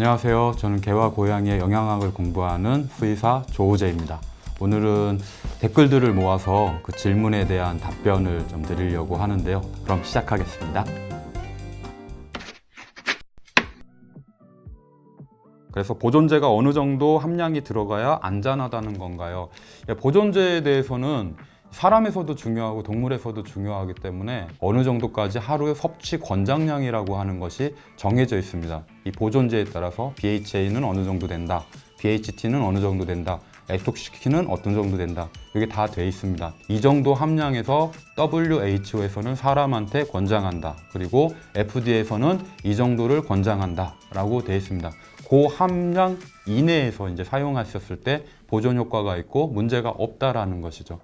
안녕하세요. 저는 개와 고양이의 영양학을 공부하는 수의사 조우재입니다. 오늘은 댓글들을 모아서 그 질문에 대한 답변을 좀 드리려고 하는데요. 그럼 시작하겠습니다. 그래서 보존제가 어느 정도 함량이 들어가야 안전하다는 건가요? 보존제에 대해서는 사람에서도 중요하고 동물에서도 중요하기 때문에 어느 정도까지 하루에 섭취 권장량이라고 하는 것이 정해져 있습니다. 이 보존제에 따라서 BHA는 어느 정도 된다, BHT는 어느 정도 된다, 에톡시키는 어떤 정도 된다, 이게 다 돼 있습니다. 이 정도 함량에서 WHO에서는 사람한테 권장한다, 그리고 FDA에서는 이 정도를 권장한다 라고 돼 있습니다. 그 함량 이내에서 이제 사용하셨을 때 보존 효과가 있고 문제가 없다라는 것이죠.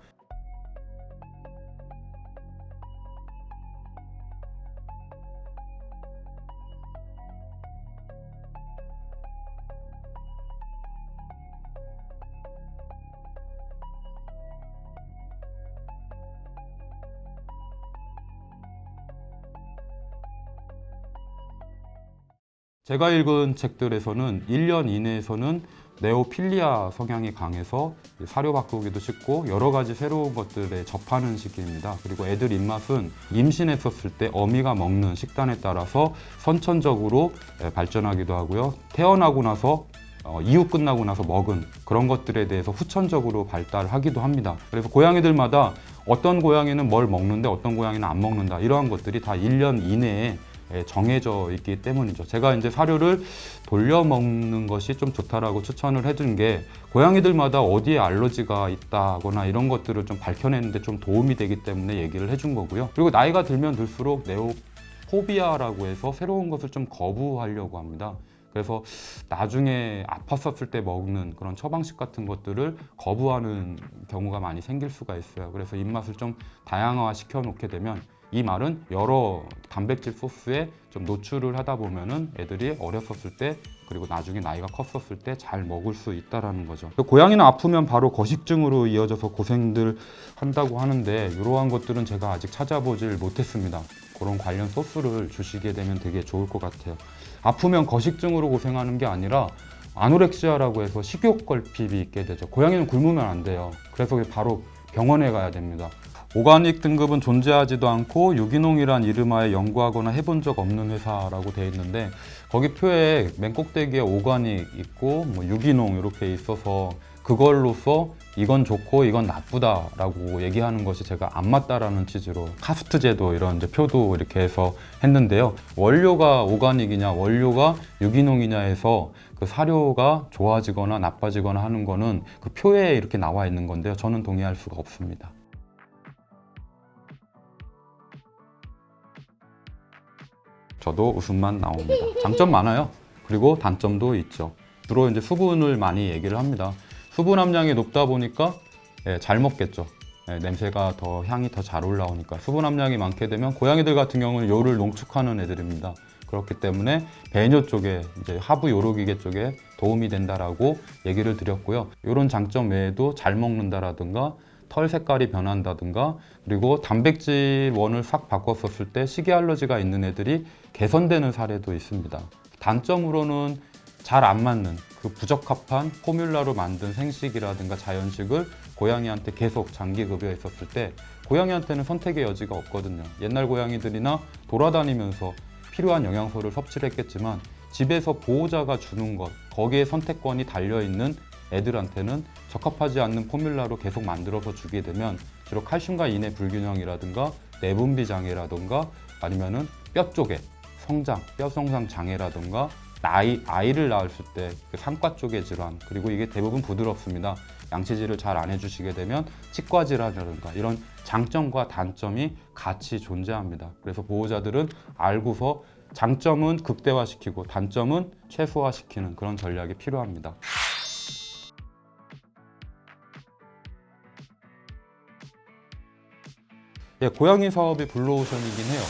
제가 읽은 책들에서는 1년 이내에서는 네오필리아 성향이 강해서 사료 바꾸기도 쉽고 여러 가지 새로운 것들에 접하는 시기입니다. 그리고 애들 입맛은 임신했었을 때 어미가 먹는 식단에 따라서 선천적으로 발전하기도 하고요. 태어나고 나서 이후 끝나고 나서 먹은 그런 것들에 대해서 후천적으로 발달하기도 합니다. 그래서 고양이들마다 어떤 고양이는 뭘 먹는데 어떤 고양이는 안 먹는다, 이러한 것들이 다 1년 이내에 정해져 있기 때문이죠. 제가 이제 사료를 돌려 먹는 것이 좀 좋다라고 추천을 해준 게 고양이들마다 어디에 알러지가 있다거나 이런 것들을 좀 밝혀내는데 좀 도움이 되기 때문에 얘기를 해준 거고요. 그리고 나이가 들면 들수록 네오포비아라고 해서 새로운 것을 좀 거부하려고 합니다. 그래서 나중에 아팠었을 때 먹는 그런 처방식 같은 것들을 거부하는 경우가 많이 생길 수가 있어요. 그래서 입맛을 좀 다양화 시켜 놓게 되면, 이 말은 여러 단백질 소스에 좀 노출을 하다 보면은 애들이 어렸었을 때 그리고 나중에 나이가 컸었을 때 잘 먹을 수 있다라는 거죠. 고양이는 아프면 바로 거식증으로 이어져서 고생들 한다고 하는데 이러한 것들은 제가 아직 찾아보질 못했습니다. 그런 관련 소스를 주시게 되면 되게 좋을 것 같아요. 아프면 거식증으로 고생하는 게 아니라 아노렉시아라고 해서 식욕 결핍이 있게 되죠. 고양이는 굶으면 안 돼요. 그래서 바로 병원에 가야 됩니다. 오가닉 등급은 존재하지도 않고 유기농이란 이름하에 연구하거나 해본 적 없는 회사라고 되어 있는데, 거기 표에 맨 꼭대기에 오가닉 있고 유기농 이렇게 있어서 그걸로써 이건 좋고 이건 나쁘다라고 얘기하는 것이 제가 안 맞다라는 취지로 카스트 제도 이런 이제 표도 이렇게 해서 했는데요. 원료가 오가닉이냐 원료가 유기농이냐 해서 그 사료가 좋아지거나 나빠지거나 하는 거는 그 표에 이렇게 나와 있는 건데요. 저는 동의할 수가 없습니다. 저도 웃음만 나옵니다. 장점 많아요. 그리고 단점도 있죠. 주로 이제 수분을 많이 얘기를 합니다. 수분 함량이 높다 보니까 잘 먹겠죠. 냄새가 더, 향이 더 잘 올라오니까. 수분 함량이 많게 되면 고양이들 같은 경우는 요를 농축하는 애들입니다. 그렇기 때문에 배뇨 쪽에, 이제 하부 요로기계 쪽에 도움이 된다라고 얘기를 드렸고요. 이런 장점 외에도 잘 먹는다라든가 털 색깔이 변한다든가, 그리고 단백질 원을 싹 바꿨었을 때 식이 알러지가 있는 애들이 개선되는 사례도 있습니다. 단점으로는 잘 안 맞는 그 부적합한 포뮬라로 만든 생식이라든가 자연식을 고양이한테 계속 장기 급여했었을 때 고양이한테는 선택의 여지가 없거든요. 옛날 고양이들이나 돌아다니면서 필요한 영양소를 섭취를 했겠지만 집에서 보호자가 주는 것, 거기에 선택권이 달려있는 애들한테는 적합하지 않는 포뮬라로 계속 만들어서 주게 되면 주로 칼슘과 인의 불균형이라든가 내분비 장애라든가 아니면은 뼈 쪽에 성장, 뼈 성장 장애라든가 아이를 낳았을 때 그 상과 쪽의 질환, 그리고 이게 대부분 부드럽습니다. 양치질을 잘 안 해주시게 되면 치과 질환이라든가 이런 장점과 단점이 같이 존재합니다. 그래서 보호자들은 알고서 장점은 극대화시키고 단점은 최소화시키는 그런 전략이 필요합니다. 고양이 사업이 블루오션이긴 해요.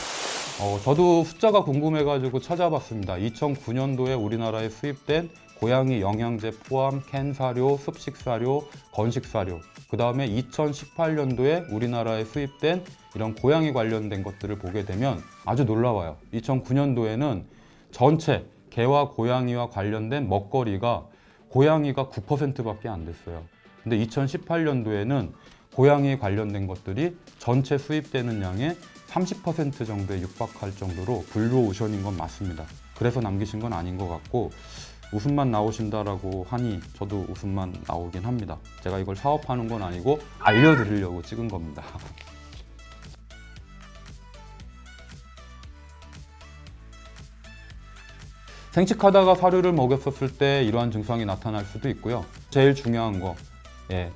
저도 숫자가 궁금해가지고 찾아봤습니다. 2009년도에 우리나라에 수입된 고양이 영양제 포함 캔 사료, 습식 사료, 건식 사료, 그 다음에 2018년도에 우리나라에 수입된 이런 고양이 관련된 것들을 보게 되면 아주 놀라워요. 2009년도에는 전체 개와 고양이와 관련된 먹거리가 고양이가 9%밖에 안 됐어요. 근데 2018년도에는 고양이에 관련된 것들이 전체 수입되는 양의 30% 정도에 육박할 정도로 블루오션인 건 맞습니다. 그래서 남기신 건 아닌 것 같고, 웃음만 나오신다라고 하니 저도 웃음만 나오긴 합니다. 제가 이걸 사업하는 건 아니고 알려드리려고 찍은 겁니다. 생식하다가 사료를 먹였었을 때 이러한 증상이 나타날 수도 있고요. 제일 중요한 거,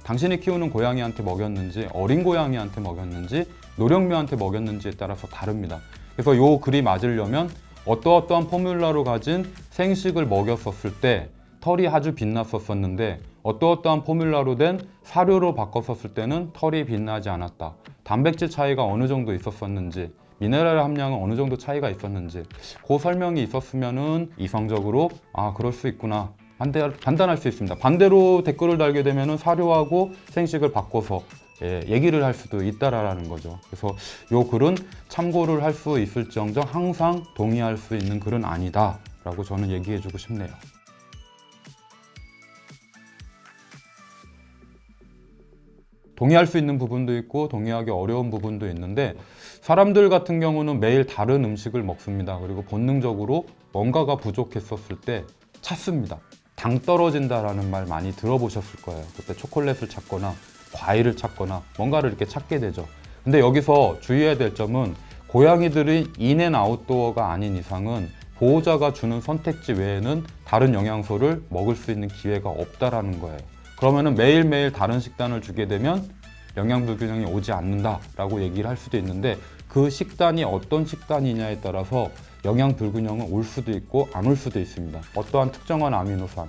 당신이 키우는 고양이한테 먹였는지, 어린 고양이한테 먹였는지, 노령묘한테 먹였는지에 따라서 다릅니다. 그래서 요 글이 맞으려면 어떠어떠한 포뮬러로 가진 생식을 먹였었을 때 털이 아주 빛났었는데 어떠어떠한 포뮬러로 된 사료로 바꿨었을 때는 털이 빛나지 않았다. 단백질 차이가 어느 정도 있었었는지, 미네랄 함량은 어느 정도 차이가 있었는지, 그 설명이 있었으면은 이성적으로 그럴 수 있구나 판단할 수 있습니다. 반대로 댓글을 달게 되면은 사료하고 생식을 바꿔서 얘기를 할 수도 있다라는 거죠. 그래서 요 글은 참고를 할 수 있을지언정 항상 동의할 수 있는 글은 아니다라고 저는 얘기해주고 싶네요. 동의할 수 있는 부분도 있고 동의하기 어려운 부분도 있는데, 사람들 같은 경우는 매일 다른 음식을 먹습니다. 그리고 본능적으로 뭔가가 부족했었을 때 찾습니다. 당 떨어진다라는 말 많이 들어보셨을 거예요. 그때 초콜릿을 찾거나 과일을 찾거나 뭔가를 이렇게 찾게 되죠. 근데 여기서 주의해야 될 점은 고양이들이 인앤아웃도어가 아닌 이상은 보호자가 주는 선택지 외에는 다른 영양소를 먹을 수 있는 기회가 없다라는 거예요. 그러면은 매일매일 다른 식단을 주게 되면 영양 불균형이 오지 않는다라고 얘기를 할 수도 있는데, 그 식단이 어떤 식단이냐에 따라서 영양 불균형은 올 수도 있고 안 올 수도 있습니다. 어떠한 특정한 아미노산,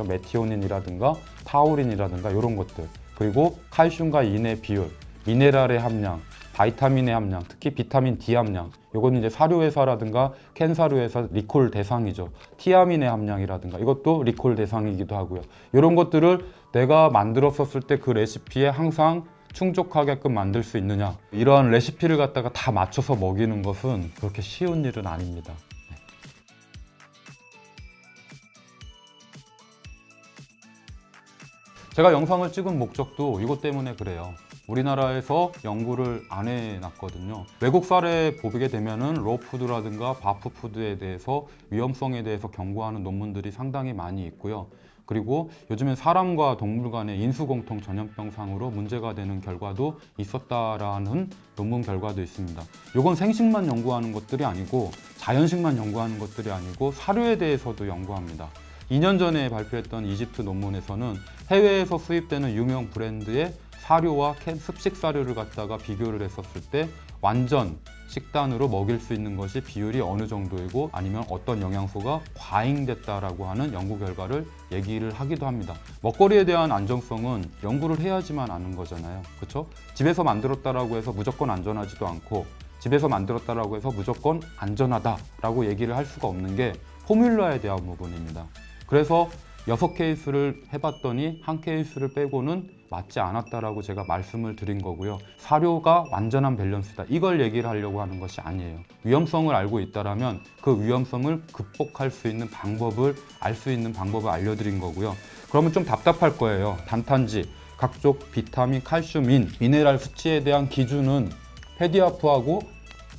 메티오닌이라든가 타우린이라든가 이런 것들, 그리고 칼슘과 인의 비율, 미네랄의 함량, 바이타민의 함량, 특히 비타민 D 함량, 이거는 이제 사료회사라든가 캔 사료회사 리콜 대상이죠. 티아민의 함량이라든가 이것도 리콜 대상이기도 하고요. 이런 것들을 내가 만들었었을 때 그 레시피에 항상 충족하게끔 만들 수 있느냐, 이러한 레시피를 갖다가 다 맞춰서 먹이는 것은 그렇게 쉬운 일은 아닙니다. 제가 영상을 찍은 목적도 이것 때문에 그래요. 우리나라에서 연구를 안 해놨거든요. 외국 사례 보게 되면은 로푸드라든가 바프푸드에 대해서 위험성에 대해서 경고하는 논문들이 상당히 많이 있고요. 그리고 요즘엔 사람과 동물 간의 인수공통 전염병상으로 문제가 되는 결과도 있었다라는 논문 결과도 있습니다. 이건 생식만 연구하는 것들이 아니고 자연식만 연구하는 것들이 아니고 사료에 대해서도 연구합니다. 2년 전에 발표했던 이집트 논문에서는 해외에서 수입되는 유명 브랜드의 사료와 습식 사료를 갖다가 비교를 했었을 때 완전 식단으로 먹일 수 있는 것이 비율이 어느 정도이고 아니면 어떤 영양소가 과잉됐다라고 하는 연구 결과를 얘기를 하기도 합니다. 먹거리에 대한 안정성은 연구를 해야지만 아는 거잖아요. 그렇죠? 집에서 만들었다라고 해서 무조건 안전하지도 않고 집에서 만들었다라고 해서 무조건 안전하다라고 얘기를 할 수가 없는 게 포뮬러에 대한 부분입니다. 그래서 6케이스를 해봤더니 1케이스를 빼고는 맞지 않았다라고 제가 말씀을 드린 거고요. 사료가 완전한 밸런스다, 이걸 얘기를 하려고 하는 것이 아니에요. 위험성을 알고 있다라면 그 위험성을 극복할 수 있는 방법을 알 수 있는 방법을 알려드린 거고요. 그러면 좀 답답할 거예요. 단탄지, 각종 비타민, 칼슘, 미네랄 수치에 대한 기준은 페디아프하고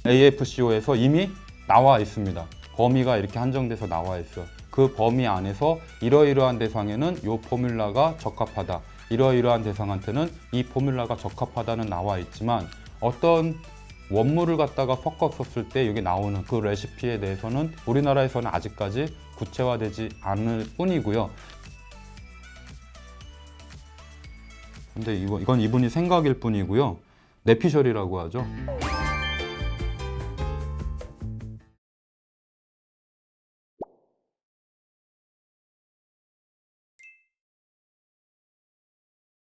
AFCO에서 이미 나와 있습니다. 범위가 이렇게 한정돼서 나와 있어요. 그 범위 안에서 이러이러한 대상에는 이 포뮬라가 적합하다, 이러이러한 대상한테는 이 포뮬라가 적합하다는 나와 있지만, 어떤 원물을 갖다가 섞었을 때 여기 나오는 그 레시피에 대해서는 우리나라에서는 아직까지 구체화되지 않을 뿐이고요. 근데 이건 이분이 생각일 뿐이고요. 내피셜이라고 하죠.